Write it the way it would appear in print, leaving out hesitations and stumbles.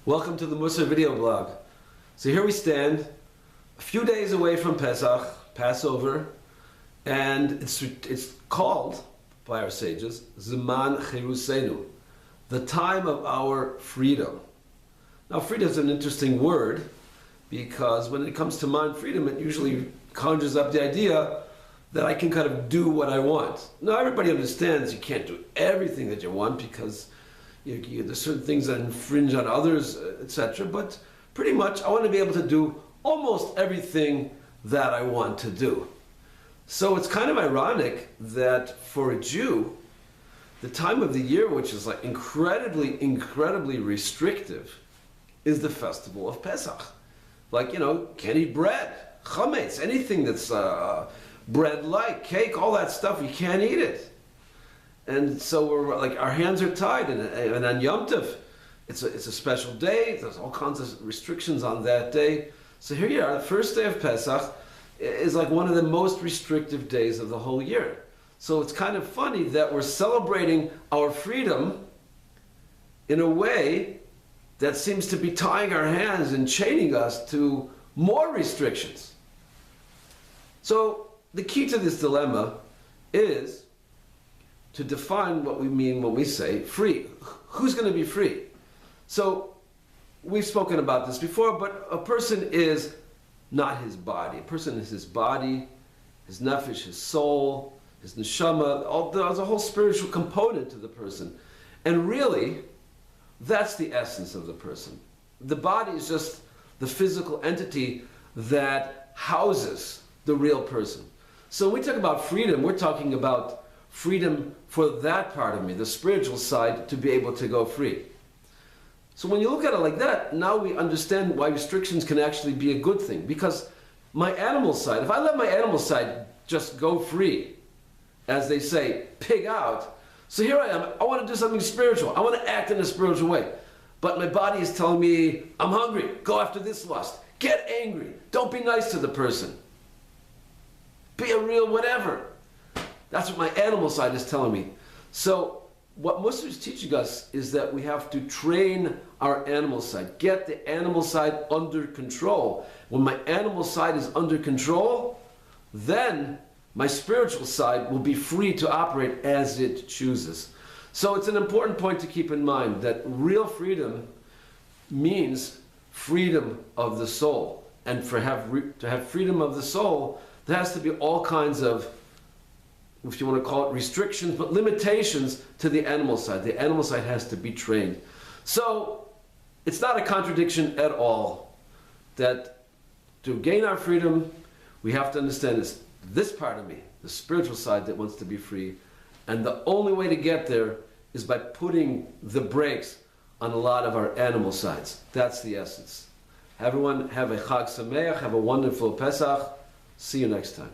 Welcome to the Musar video blog. So here we stand, a few days away from Pesach, Passover, and it's called by our sages Zeman Chirusenu, the time of our freedom. Now, freedom is an interesting word because when it comes to mind freedom, it usually conjures up the idea that I can kind of do what I want. Now, everybody understands you can't do everything that you want because there's certain things that infringe on others, etc. But pretty much, I want to be able to do almost everything that I want to do. So it's kind of ironic that for a Jew, the time of the year which is like incredibly restrictive is the festival of Pesach. Like, can't eat bread, chametz, anything that's bread-like, cake, all that stuff, you can't eat it. And so we're like, our hands are tied, and on Yom Tov, it's a special day. There's all kinds of restrictions on that day. So here you are, the first day of Pesach is like one of the most restrictive days of the whole year. So it's kind of funny that we're celebrating our freedom in a way that seems to be tying our hands and chaining us to more restrictions. So the key to this dilemma is to define what we mean when we say free. Who's going to be free? So we've spoken about this before, but a person is not his body. A person is his body, his nefesh, his soul, his neshama. There's a whole spiritual component to the person. And really, that's the essence of the person. The body is just the physical entity that houses the real person. So when we talk about freedom, we're talking about freedom for that part of me, the spiritual side, to be able to go free. So when you look at it like that, now we understand why restrictions can actually be a good thing. Because my animal side, if I let my animal side just go free, as they say, pig out, so here I am, I want to do something spiritual, I want to act in a spiritual way. But my body is telling me, I'm hungry, go after this lust, get angry, don't be nice to the person, be a real whatever. That's what my animal side is telling me. So what Musar is teaching us is that we have to train our animal side, get the animal side under control. When my animal side is under control, then my spiritual side will be free to operate as it chooses. So it's an important point to keep in mind that real freedom means freedom of the soul. And to have freedom of the soul, there has to be all kinds of, if you want to call it restrictions, but limitations to the animal side. The animal side has to be trained. So it's not a contradiction at all that to gain our freedom, we have to understand this part of me, the spiritual side that wants to be free. And the only way to get there is by putting the brakes on a lot of our animal sides. That's the essence. Everyone have a Chag Sameach, have a wonderful Pesach. See you next time.